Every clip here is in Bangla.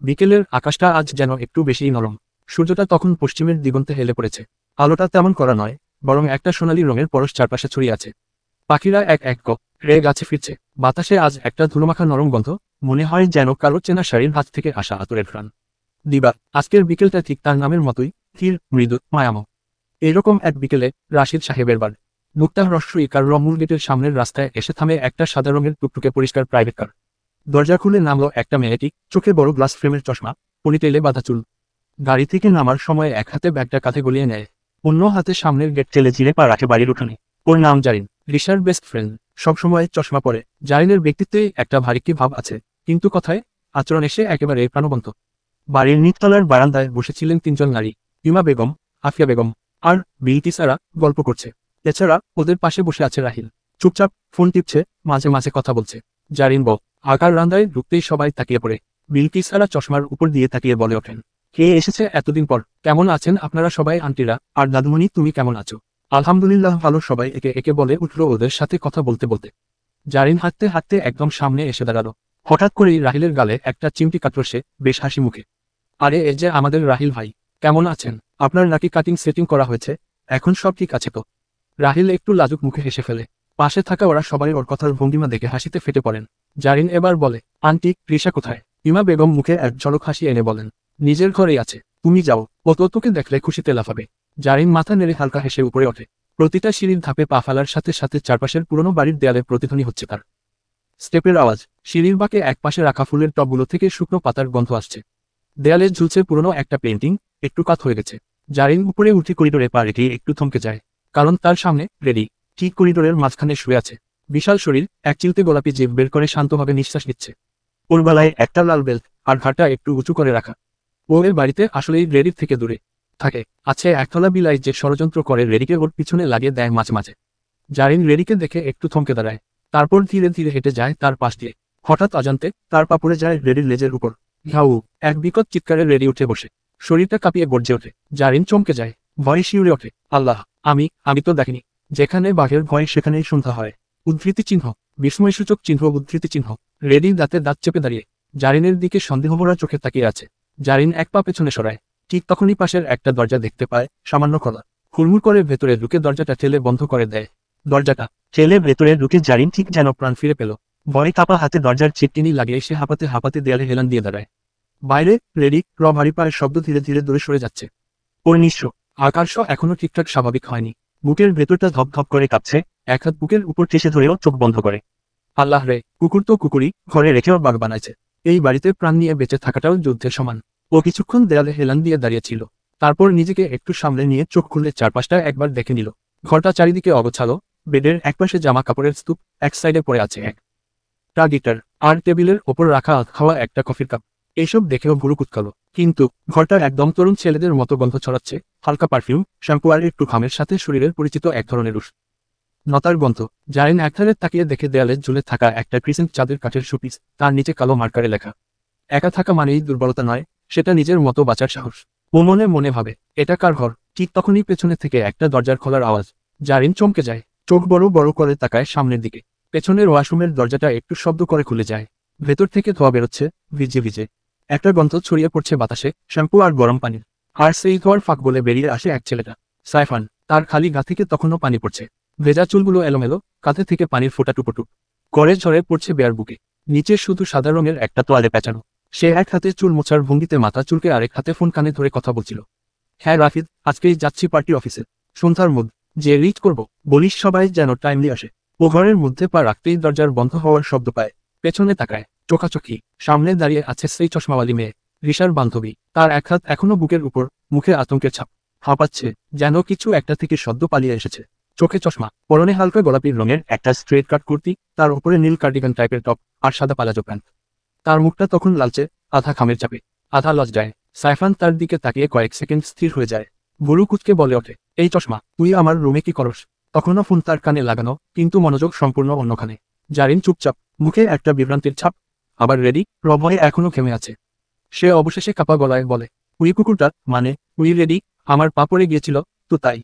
বিকেলের আকাশটা আজ যেন একটু বেশিই নরম। সূর্যটা তখন পশ্চিমের দিগন্তে হেলে পড়েছে। আলোটা তেমন কড়া নয়, বরং একটা সোনালী রঙের পরশ চারপাশে ছড়িয়ে আছে। পাখিরা এক এক রে গাছে ফিরছে। বাতাসে আজ একটা ধুলোমাখা নরম গন্ধ, মনে হয় যেন কারো চেনা শাড়ির হাত থেকে আসা আতরের ঘ্রাণ। দিবা, আজকের বিকেলটা ঠিক তার নামের মতোই ধীর, মৃদু, মায়াময়। এরকম এক বিকেলে রাশিদ সাহেবের বাড়ি মুক্তাহ রস্যই কার রমুল গেটের সামনের রাস্তায় এসে থামে একটা সাদা রঙের টুকটুকে পরিষ্কার প্রাইভেট কার। দরজা খুলে নামলো একটা মেয়েটি, চোখে বড় গ্লাস ফ্রেমের চশমা, পনিটেইলে বাঁধা চুল। গাড়ি থেকে নামার সময় এক হাতে ব্যাগটা কাঁধে গলিয়ে নেয়, অন্য হাতে সামনের গেট ঠেলে চিরে পা রাখে বাড়ির উঠানে। ওর নাম জারিন, রিশার বেস্ট ফ্রেন্ড। সবসময় চশমা পরে। জারিনের ব্যক্তিত্বে একটা ভারিক্কি ভাব আছে, কিন্তু কথায় আচরণ এসে একেবারে প্রাণবন্ত। বাড়ির নিচতলার বারান্দায় বসেছিলেন তিনজন নারী, ইমা বেগম, আফিয়া বেগম আর বিলকিসারা, গল্প করছে। এছাড়া ওদের পাশে বসে আছে রাহিল, চুপচাপ ফোন টিপছে, মাঝে মাঝে কথা বলছে। জারিন আকার রান্দায় ঢুকতেই সবাই তাকিয়ে পড়ে। বিলকিসারা চশমার উপর দিয়ে তাকিয়ে বলে ওঠেন, কে এসেছে এতদিন পর? কেমন আছেন আপনারা সবাই আন্টিরা আর দাদুমণি, তুমি কেমন আছো? আলহামদুলিল্লাহ ভালো, সবাই একে একে বলে উঠলো ওদের সাথে কথা বলতে বলতে। জারিন হাঁটতে হাঁটতে একদম সামনে এসে দাঁড়ালো। হঠাৎ করেই রাহিলের গালে একটা চিমটি কাটল সে, বেশ হাসি মুখে। আরে এই যে আমাদের রাহিল ভাই, কেমন আছেন? আপনার নাকি কাটিং সেটিং করা হয়েছে? এখন সব ঠিক আছে তো? রাহিল একটু লাজুক মুখে হেসে ফেলে। পাশে থাকা ওরা সবাই ওর কথার ভঙ্গিমা দেখে হাসিতে ফেটে পড়েন। জারিন এবার বলে, আন্টি রিশা কোথায়? ইমা বেগম মুখে এক ঝলক হাসি এনে বলেন, নিজের ঘরেই আছে, তুমি যাও, ও তো তোকে দেখলে খুশিতে লাফাবে। জারিন মাথা নেড়ে হালকা হেসে উপরে ওঠে। প্রতিটা সিঁড়ির ধাপে পা ফেলার সাথে সাথে চারপাশের পুরনো বাড়ির দেয়ালে প্রতিধ্বনি হচ্ছে তার স্টেপের আওয়াজ। সিঁড়ির বাঁকে একপাশে রাখা ফুলের টবগুলো থেকে শুকনো পাতার গন্ধ আসছে। দেয়ালে ঝুলছে পুরনো একটা পেইন্টিং, একটু কাত হয়ে গেছে। জারিন উপরে উঠে করিডোরে পা রেখে একটু থমকে যায়, কারণ তার সামনে রেডি ঠিক করিডোরের মাঝখানে শুয়ে আছে। বিশাল শরীর, এক চিলতে গোলাপি জিভ বের করে শান্তভাবে নিঃশ্বাস নিচ্ছে। ওর গলায় একটা লাল বেল্ট, আর ঘাড়টা একটু উঁচু করে রাখা। ও এর বাড়িতে আসলেই রেডির থেকে দূরে থাকে। আছে একতলা বিলাই যে ষড়যন্ত্র করে রেডিকে ওর পিছনে লাগিয়ে দেয় মাঝে মাঝে। জারিন রেডিকে দেখে একটু থমকে দাঁড়ায়, তারপর ধীরে ধীরে হেঁটে যায় তার পাশ দিয়ে। হঠাৎ অজান্তে তার পা পড়ে যায় রেডির লেজের উপর। ঘাউ, এক বিকট চিৎকারে রেডি উঠে বসে, শরীরটা কাঁপিয়ে গর্জে ওঠে। জারিন চমকে যায়, ভয়ে শিউরে ওঠে। আল্লাহ, আমি তো দেখিনি। যেখানে বাঘের ভয় সেখানেই সন্ধ্যা হয়। উদ্ধৃতি চিহ্ন, বিস্ময়সূচক চিহ্ন, উদ্ধৃতি চিহ্ন। রেডি দাঁতে দাঁত চেপে দাঁড়িয়ে জারিনের দিকে সন্দেহভরা চোখে তাকিয়ে আছে। জারিন এক পা পেছনে সরায়, ঠিক তখনই পাশের একটা দরজা দেখতে পায়, সামান্য খোলা। হুড়মুড় করে ভেতরে ঢুকে দরজাটা ঠেলে বন্ধ করে দেয়। দরজাটা ঠেলে ভেতরে ঢুকে জারিন ঠিক যেন প্রাণ ফিরে পেল। ভয়ে কাপা হাতে দরজার চিটকিনি লাগিয়ে সে হাঁপাতে হাঁপাতে দেয়ালে হেলান দিয়ে দাঁড়ায়। বাইরে রেডি ভারী পায়ের শব্দ ধীরে ধীরে দূরে সরে যাচ্ছে। ওর নিঃস্ব আকাশ এখনো ঠিকঠাক স্বাভাবিক হয়নি। বুকের ভেতরটা ধপধপ করে কাঁপছে। এক হাত বুকের উপর ঠেসে ধরেও চোখ বন্ধ করে। আল্লাহ রে, কুকুর তো কুকুরই, ঘরে রেখেও বাঘ বানাইছে। এই বাড়িতে প্রাণ নিয়ে বেঁচে থাকাটাও যুদ্ধের সমান। ও কিছুক্ষণ দেয়ালে হেলান দিয়ে দাঁড়িয়েছিল, তারপর নিজেকে একটু সামলে নিয়ে চোখ খুলে চারপাশটা একবার দেখে নিল। ঘরটা চারিদিকে অগোছালো। বেডের একপাশে জামা কাপড়ের স্তূপ, এক সাইডে পড়ে আছে একটা গিটার, আর টেবিলের ওপর রাখা খাওয়া একটা কফির কাপ। এইসব দেখেও ভুরু কুঁচকালো। কিন্তু ঘরটা একদম তরুণ ছেলেদের মতো গন্ধ ছড়াচ্ছে, হালকা পারফিউম, শ্যাম্পু আর একটু ঘামের সাথে শরীরের পরিচিত এক ধরনের নতার গন্ধ। জারিন একধারে তাকিয়ে দেখে দেয়ালে ঝুলে থাকা একটা ক্রিসেন্ট চাঁদের কাঠের শোপিস, তার নিচে কালো মার্কারে লেখা, একা থাকা মানেই দুর্বলতা নয়, সেটা নিজের মতো বাঁচার সাহস। ও মনে মনে ভাবে, এটা কার ঘর? ঠিক তখনই পেছনে থেকে একটা দরজার খোলার আওয়াজ। জারিন চমকে যায়, চোখ বড় বড় করে তাকায় সামনের দিকে। পেছনের ওয়াশরুমের দরজাটা একটু শব্দ করে খুলে যায়। ভেতর থেকে ধোয়া বেরোচ্ছে, ভিজে ভিজে। একটা গন্ধ ছড়িয়ে পড়ছে বাতাসে, শ্যাম্পু আর গরম পানির। আর সেই ধোয়ার ফাঁক বলে বেরিয়ে আসে এক ছেলেটা, সাইফান। তার খালি গা থেকে তখনও পানি পড়ছে। ভেজা চুলগুলো এলোমেলো, কাঁধে থেকে পানির ফোঁটা টুপটুপ করে ঝরে পড়ছে বেয়ার বুকে। নিচে শুধু সাদা রঙের একটা তোয়ালে পেঁচানো। সে এক হাতে চুল মোছার ভঙ্গিতে মাথা চুলকে আরেক হাতে ফোন কানে ধরে কথা বলছিল। হ্যাঁ রাফিদ, আজকেই যাচ্ছি পার্টি অফিসে। সন্ধ্যার মুড যে রিচ করব, বলিস সবাই যেন টাইমলি আসে। ও ঘরের মধ্যে পা রাখতেই দরজার বন্ধ হওয়ার শব্দ পায়। পেছনে তাকায়, চোখাচোখি। সামনে দাঁড়িয়ে আছে সেই চশমাওয়ালি মেয়ে, রিশার বান্ধবী। তার এক হাত এখনো বুকের উপর, মুখে আতঙ্কের ছাপ। হাঁপাচ্ছে, যেন কিছু একটা থেকে সদ্য পালিয়ে এসেছে। চোখে চশমা, পরনে হালকা গোলাপি রঙের একটা স্ট্রেট কাট কুর্তি, তার উপরে নীল কার্ডিগান টাইপের টপ আর সাদা পালাজো প্যান্ট। তার মুখটা তখন লালচে, আধা খামের চাপে, আধা লজ্জায়। সাইফান তার দিকে তাকিয়ে কয়েক সেকেন্ড স্থির হয়ে যায়। ভুরু কুচকে বলে ওঠে, এই চশমা, তুই আমার রুমে কি করস? তখনও ফোন তার কানে লাগানো, কিন্তু মনোযোগ সম্পূর্ণ অন্যখানে। জারিন চুপচাপ, মুখে একটা বিভ্রান্তির ছাপ। আবার রেডি ভয়ে এখনো থেমে আছে। সে অবশেষে কাপা গলায় বলে, উই কুকুরটা, মানে উই রেডি, আমার পা পড়ে গিয়েছিল তো তাই।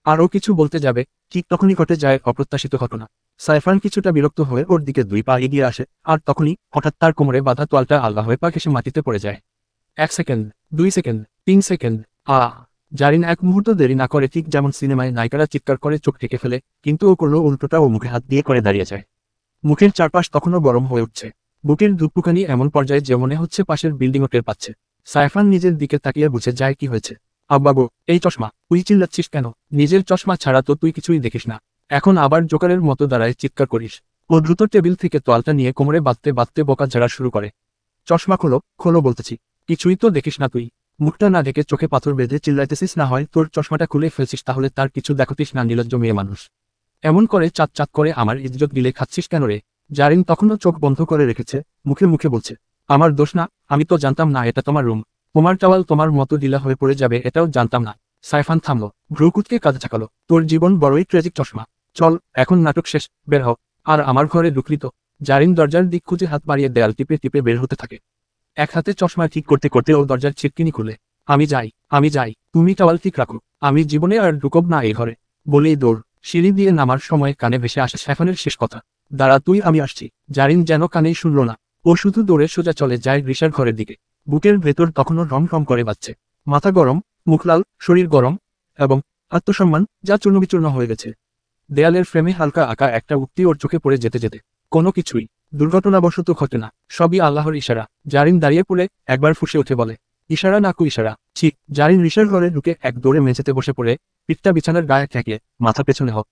আরও কিছু বলতে যাবে, ঠিক তখনই ঘটে যায় অপ্রত্যাশিত ঘটনা। সাইফান কিছুটা বিরক্ত হয়ে ওর দিকে 2 পা এগিয়ে আসে, আর তখনই হঠাৎ তার কোমরে বাঁধা তোয়ালটা আলগা হয়ে পা ঘেঁষে মাটিতে পড়ে যায়। 1 সেকেন্ড, 2 সেকেন্ড, 3 সেকেন্ড। জারিন এক মুহূর্ত দেরি না করে ঠিক যেমন সিনেমায় নায়িকারা চিৎকার করে চোখ ঢেকে ফেলে, কিন্তু ও করলো উল্টোটা, ও মুখে হাত দিয়ে করে দাঁড়িয়ে যায়। মুখের চারপাশ তখনও গরম হয়ে উঠছে। বুকের ধুকপুকানি এমন পর্যায়ে যে মনে হচ্ছে পাশের বিল্ডিংও টের পাচ্ছে। সাইফান নিজের দিকে তাকিয়ে বুঝে যায় কি হয়েছে। আব্বাগো, এই চশমা, তুই চিল্লাচ্ছিস কেন? নিজের চশমা ছাড়া তো তুই কিছুই দেখিস না, এখন আবার জোকারের মতো দাঁড়ায় চিৎকার করিস। ও দ্রুত টেবিল থেকে তোয়ালটা নিয়ে কোমরে বাঁধতে বাঁধতে বকা ঝাড়া শুরু করে। চশমা খোলো, খোলো বলতেছি। কিছুই তো দেখিস না তুই। মুখটা না ঢেকে চোখে পাথর বেঁধে চিল্লাইতেছিস, না হয় তোর চশমাটা খুলে ফেলছিস, তাহলে তার কিছু দেখতিস না, নির্লজ্জ মেয়ে মানুষ। এমন করে চাঁদ চাঁদ করে আমার ইজ্জত গিলে খাচ্ছিস কেন রে? জারিন তখনও চোখ বন্ধ করে রেখেছে, মুখে মুখে বলছে, আমার দোষ না, আমি তো জানতাম না এটা তোমার রুম। তোমার টাওয়াল তোমার মতো ঢিলা হয়ে পড়ে যাবে এটাও জানতাম না। সাইফান থামলো, ভ্রুকুচকে কাঁধে ঝাঁকালো। তোর জীবন বড়ই ট্রেজিক চশমা। চল, এখন নাটক শেষ, বের হও। আর আমার ঘরে ঢুকলি তো? জারিন দরজার দিক খুঁজে হাত বাড়িয়ে দেয়াল টিপে টিপে বের হতে থাকে। এক হাতে চশমা ঠিক করতে করতে ও দরজার ছিটকিনি খুলে। আমি যাই, তুমি টাওয়াল ঠিক রাখো, আমি জীবনে আর ঢুকব না এই ঘরে। বলেই দৌড়। সিঁড়ি দিয়ে নামার সময় কানে ভেসে আসে সাইফানের শেষ কথা, দাঁড়া তুই, আমি আসছি। জারিন যেন কানেই শুনল না, ও শুধু দৌড়ে সোজা চলে যায় রিশার ঘরের দিকে। বুকের ভেতর তখনও রম রম করে বাজছে। মাথা গরম, মুখ লাল, শরীর গরম, এবং আত্মসম্মান যা চূর্ণবিচূর্ণ হয়ে গেছে। দেয়ালের ফ্রেমে হালকা আঁকা একটা উক্তি ওর চোখে পড়ে যেতে যেতে, কোনো কিছুই দুর্ঘটনাবশত ঘটে না, সবই আল্লাহর ইশারা। জারিন দাঁড়িয়ে পড়ে একবার ফুঁসে উঠে বলে, ইশারা না কু ইশারা। ঠিক। জারিন রিশার ঘরে ঢুকে এক দৌড়ে মেঝেতে বসে পড়ে, পিঠটা বিছানার গায়ে ঠেকিয়ে মাথা পেছনে হোক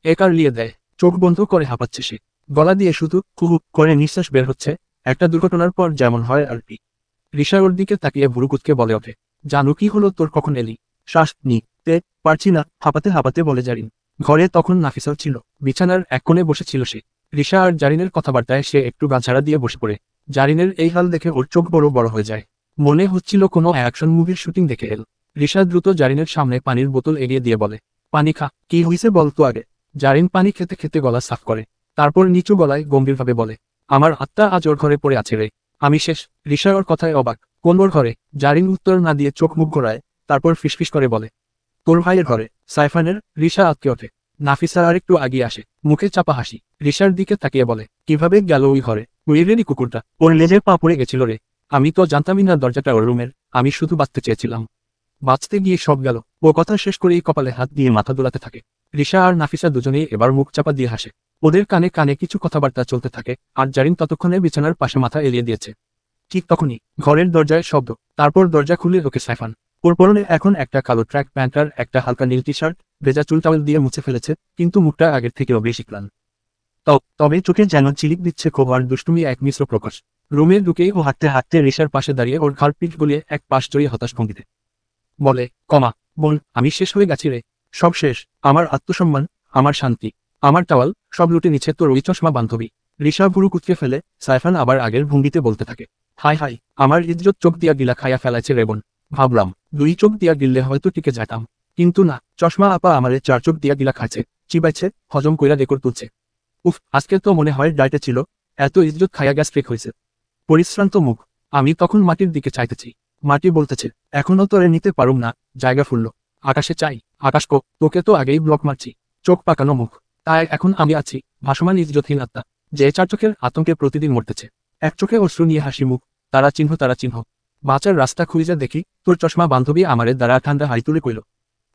একার লিয়ে দেয়। চোখ বন্ধ করে হাঁপাচ্ছে সে, গলা দিয়ে শুধু কুহু করে নিঃশ্বাস বের হচ্ছে। একটা দুর্ঘটনার পর যেমন হয় আর কি। রিশা ওর দিকে তাকিয়ে ভুরুকুচকে বলে ওঠে, জানু কি হলো তোর, কখন এলি? শ্বাস নিতে পারছি না, হাঁপাতে হাঁপাতে বলে জারিন। ঘরে তখন নাফিসাও ছিল, বিছানার এক কোণে বসেছিল সে। রিশা আর জারিনের কথাবার্তায় সে একটু গা ঝাড়া দিয়ে বসে পড়ে। জারিনের এই হাল দেখে ওর চোখ বড় বড় হয়ে যায়, মনে হচ্ছিল কোনো অ্যাকশন মুভির শুটিং দেখে এল। রিশা দ্রুত জারিনের সামনে পানির বোতল এগিয়ে দিয়ে বলে, পানি খা, কি হইছে বল তো আগে। জারিন পানি খেতে খেতে গলা সাফ করে, তারপর নিচু গলায় গম্ভীরভাবে বলে, আমার আত্মা আজ ওর ঘরে পড়ে আছে রে। আমি শেষ। রিশা ওর কথায় অবাক, কোন ওর ঘরে? জারিন উত্তর না দিয়ে চোখ মুখ ঘোরায়, তারপর ফিসফিস করে বলে, তোর ভাইয়ের ঘরে। সাইফানের। রিশা আটকে ওঠে। নাফিসা আরেকটু আগিয়ে আসে, মুখে চাপা হাসি। রিশার দিকে তাকিয়ে বলে, কিভাবে গেল ওই ঘরে? ওই কুকুরটা, ওর লেজের পা পড়ে গেছিল রে। আমি তো জানতামই না দরজাটা ওর রুমের, আমি শুধু বাঁচতে চেয়েছিলাম। বাঁচতে গিয়ে সব গেল। ও কথা শেষ করেই কপালে হাত দিয়ে মাথা দোলাতে থাকে। রিশা আর নাফিসা দুজনেই এবার মুখ চাপা দিয়ে হাসে। ওদের কানে কানে কিছু কথাবার্তা চলতে থাকে, আর জারিন ততক্ষণে বিছানার পাশে মাথা এলিয়ে দিয়েছে। ঠিক তখনই ঘরের দরজায় শব্দ, তারপর দরজা খুলে ঢোকে সাইফান। ওর পরনে এখন একটা কালো ট্র্যাক প্যান্ট আর একটা হালকা নীল টি শার্ট, ভেজা চুল টাওয়েল দিয়ে মুছে ফেলেছে, কিন্তু মুখটা আগের থেকেও বেশি ক্লান্ত। তবে চোখে যেন চিলিক দিচ্ছে ক্ষোভ আর দুষ্টুমি এক মিশ্র প্রকাশ। রুমে ঢুকেই ও হাঁটতে হাঁটতে রিশার পাশে দাঁড়িয়ে ওর ঘাড় পিঠ গলিয়ে এক পাশ জড়িয়ে হতাশ ভঙ্গিতে বলে, বোন, আমি শেষ হয়ে গেছি রে। সব শেষ, আমার আত্মসম্মান, আমার শান্তি, আমার টাওয়াল, সব লুটে নিচ্ছে তোর ওই চশমা বান্ধবী। রিশা ভুরু কুচকে ফেলে। সাইফান আবার আগের ভঙ্গিতে বলতে থাকে, হাই হাই, আমার ইজ্জত চোখ দিয়া গিলা খাইয়া ফেলাইছে রে বোন। ভাবলাম 2 চোখ দিয়া গিললে হয়তো টিকে যেতাম, কিন্তু না, চশমা আপা আমারে 4 চোখ দিয়া গিলা খাইছে, চিবাইছে, হজম কইরা রেকর্ড তুলছে। উফ, আজকে তো মনে হয় ডায়েটে ছিল, এত ইজ্জত খাইয়া গ্যাস্ট্রিক হয়েছে। পরিশ্রান্ত মুখ। আমি তখন মাটির দিকে চাইতেছি। মাটি বলতেছে, এখনো তোরে নিতে পারুম না, জায়গা ফুললো। আকাশে চাই, আকাশ কো, তোকে তো আগেই ব্লক মারছি। চোখ পাকানো মুখ। তাই এখন আমি আছি, ভাসমান ইজ্জতহীন আত্মা, যে 4 চোখের আতঙ্কে প্রতিদিন মরতেছে। এক চোখে অশ্রু নিয়ে হাসি মুখ, তারা চিহ্ন। বাঁচার রাস্তা খুঁজে দেখি, তোর চশমা বান্ধবী আমারে দ্বারা ঠান্ডা হাই তুলে কইল।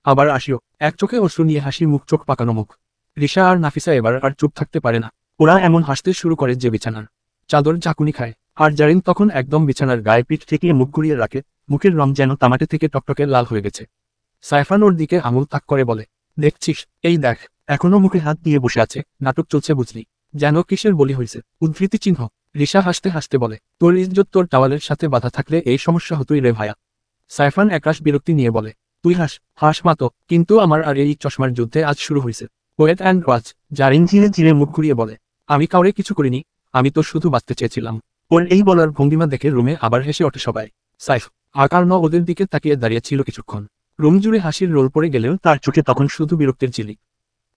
আবার আসিও। এক চোখে অশ্রু নিয়ে হাসি মুখ, চোখ পাকানো মুখ। রিশা আর নাফিসা এবার আর চুপ থাকতে পারে না। ওরা এমন হাসতে শুরু করে যে বিছানার চাদর ঝাঁকুনি খায়। আর জারিন তখন একদম বিছানার গায়ে পিঠ ঠেকিয়ে মুখ ঘুরিয়ে রাখে, মুখের রং যেন তামাটে থেকে টকটকে লাল হয়ে গেছে। সাইফান ওর দিকে আঙুল তাক করে বলে, দেখছিস, এই দেখ, এখনো মুখে হাত দিয়ে বসে আছে, নাটক চলছে বুঝলি, যেন কিসের বলি হয়েছে, উদ্ধৃতি চিহ্ন। রিশা হাসতে হাসতে বলে, তোর ইজ্জত তোর টাওয়ালের সাথে বাধা থাকলে এই সমস্যা হতোই রে ভাইয়া। সাইফান একরাশ বিরক্তি নিয়ে বলে, তুই হাস মাতো, কিন্তু আমার আর এই চশমার যুদ্ধে আজ শুরু হয়েছে। Wait and watch. জারিন ধীরে ধীরে মুখ ঘুরিয়ে বলে, আমি কাউরে কিছু করিনি, আমি তো শুধু বাঁচতে চেয়েছিলাম। ওর এই বলার ভঙ্গিমা দেখে রুমে আবার হেসে ওঠে সবাই। সাইফ আকার ওদের দিকে তাকিয়ে দাঁড়িয়ে ছিল কিছুক্ষণ। রুম জুড়ে হাসির রোল পড়ে গেলেও তার চোখে তখন শুধু বিরক্তির ঝিলিক।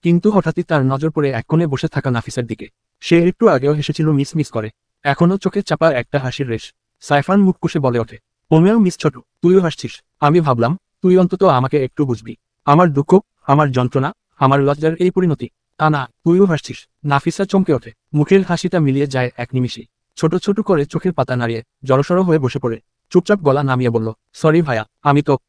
কিন্তু হঠাৎই তার নজর পড়ে এক কোণে বসে থাকা নাফিসার দিকে। সে একটু আগেও হেসেছিল মিস করে, এখনো চোখে চাপা একটা হাসির রেশ। সাইফান মুখ কুশে বলে ওঠে, ওমেও মিস ছোট, তুইও হাসছিস। আমি ভাবলাম তুই অন্তত আমাকে একটু বুঝবি, আমার দুঃখ, আমার যন্ত্রণা, আমার লজ্জার এই পরিণতি। তা না, তুইও হাসছিস। নাফিসা চমকে ওঠে, মুখের হাসিটা মিলিয়ে যায় এক নিমিষে। ছোট ছোট করে চোখের পাতা নাড়িয়ে জড়সড় হয়ে বসে পড়ে। চুপচাপ গলা নামিয়ে বলল, সরি ভাইয়া,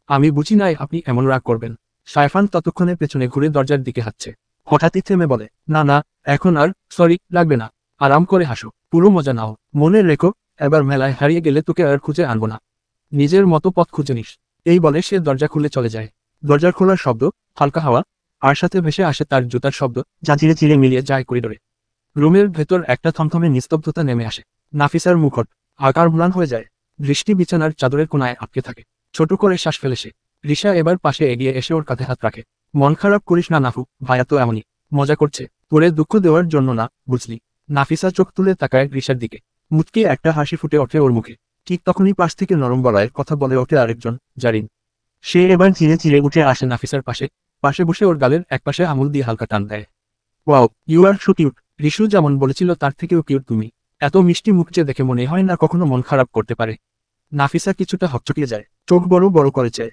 আমি বুঝি নাই আপনি এমন রাগ করবেন। সায়ফান ততক্ষণে পেছনে ঘুরে দরজার দিকে হাঁটছে। হঠাৎই থেমে বলে, না না, এখন আর সরি লাগবে না, আরাম করে হাসো, পুরো মজা নাও। মনে রেখো, এবার মেলায় হারিয়ে গেলে তোকে আর খুঁজে আনবো না। নিজের মতো পথ খুঁজে নিস। এই বলে সে দরজা খুলে চলে যায়। দরজার খোলার শব্দ, হালকা হাওয়া, আর সাথে ভেসে আসে তার জুতার শব্দ, যা ধীরে ধীরে মিলিয়ে যায় করিডোরে। রুমের ভেতর একটা থমথমে নিস্তব্ধতা নেমে আসে। নাফিসার মুখট আকার ম্লান হয়ে যায়। দৃষ্টি বিছানার চাদরের কোনায় আটকে থাকে। ছোট করে শ্বাস ফেলে সে। রিশা এবার পাশে এগিয়ে এসে ওর কাঁধে হাত রাখে। মন খারাপ করিস না নাফু, ভাইয়া তো এমনই, মজা করছে, তোরে দুঃখ দেওয়ার জন্য না, বুঝলি। নাফিসা চোখ তুলে তাকায় রিশার দিকে। মুচকি একটা হাসি ফুটে ওঠে ওর মুখে। ঠিক তখনই পাশ থেকে নরম গলায় কথা বলে ওঠে আরেকজন, জারিন। সে এবার ধীরে ধীরে উঠে আসে নাফিসার পাশে। পাশে বসে ওর গালের একপাশে আঙুল দিয়ে হালকা টান দেয়। Wow, you are so cute. Rishu যেমন বলেছিল তার থেকেও কিউট তুমি। এত মিষ্টি মুখ যে দেখে মনে হয় না কখনো মন খারাপ করতে পারে। নাফিসা কিছুটা হকচকিয়ে যায়, চোখ বড় বড় করেছে।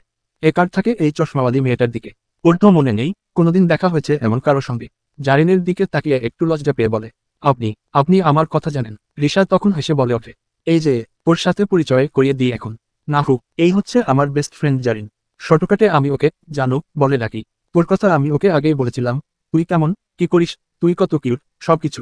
একার থাকে এই চশমাবাদী মেয়েটার দিকে। ওর তো মনে নেই কোনোদিন দেখা হয়েছে এমন কারো সঙ্গে। জারিনের দিকে তাকিয়ে একটু লজ্জা পেয়ে বলে, আপনি আপনি আমার কথা জানেন। রিশা তখন হেসে বলে ওঠে, এই যে, ওর সাথে পরিচয় করিয়ে দিই এখন। নাফু, এই হচ্ছে আমার বেস্ট ফ্রেন্ড জারিন। শর্টকাটে আমি ওকে জানু বলে ডাকি। তোর কথা আমি ওকে আগেই বলেছিলাম। তুই কেমন, কি করিস, তুই কত কিউট, সবকিছু।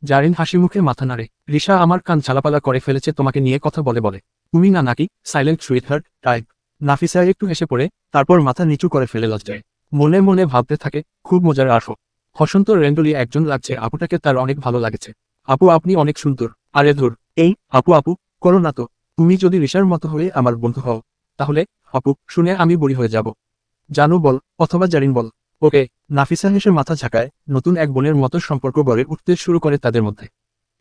জারিন হাসি মুখে মাথা নাড়ে। রিশা আমার কান ঝালাপালা করে ফেলেছে তোমাকে নিয়ে কথা বলে বলে। তুমি না নাকি সাইলেন্ট সুইটহার্ট টাইপ। নাফিসা একটু হেসে পড়ে, তারপর মাথা নিচু করে ফেলে লজ্জায়। মনে মনে ভাবতে থাকে, খুব মজার আরফো। হসন্ত রেন্ডলি একজন লাগছে আপুটাকে, তার অনেক ভালো লাগছে। আপু আপনি অনেক সুন্দর। আরে ধুর, এই আপু আপু করো না তো। তুমি যদি রিশার মতো হয়ে আমার বন্ধু হও, তাহলে আপু শুনে আমি বুড়ি হয়ে যাব। জানু বল, অথবা জারিন বল। ওকে। নাফিসা হেসে মাথা ঝাঁকায়। নতুন এক বোনের মতো সম্পর্ক গড়ে উঠতে শুরু করে তাদের মধ্যে।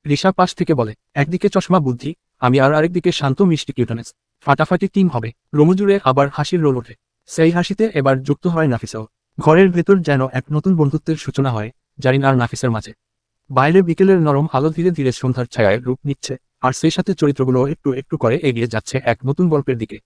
রিশা পাশ থেকে বলে, একদিকে চশমা বুদ্ধি, আমি আর আরেকদিকে শান্ত মিষ্টি কিউটনেস। ফাটাফাটি টিম হবে। রোমু জুড়ে আবার হাসির রোল ওঠে। সেই হাসিতে এবার যুক্ত হয় নাফিসাও। ঘরের ভেতর যেন এক নতুন বন্ধুত্বের সূচনা হয় জারিন আর নাফিসার মাঝে। বাইরে বিকেলের নরম আলো ধীরে ধীরে সন্ধ্যার ছায়ায় রূপ নিচ্ছে, আর সেই সাথে চরিত্রগুলো একটু একটু করে এগিয়ে যাচ্ছে এক নতুন গল্পের দিকে।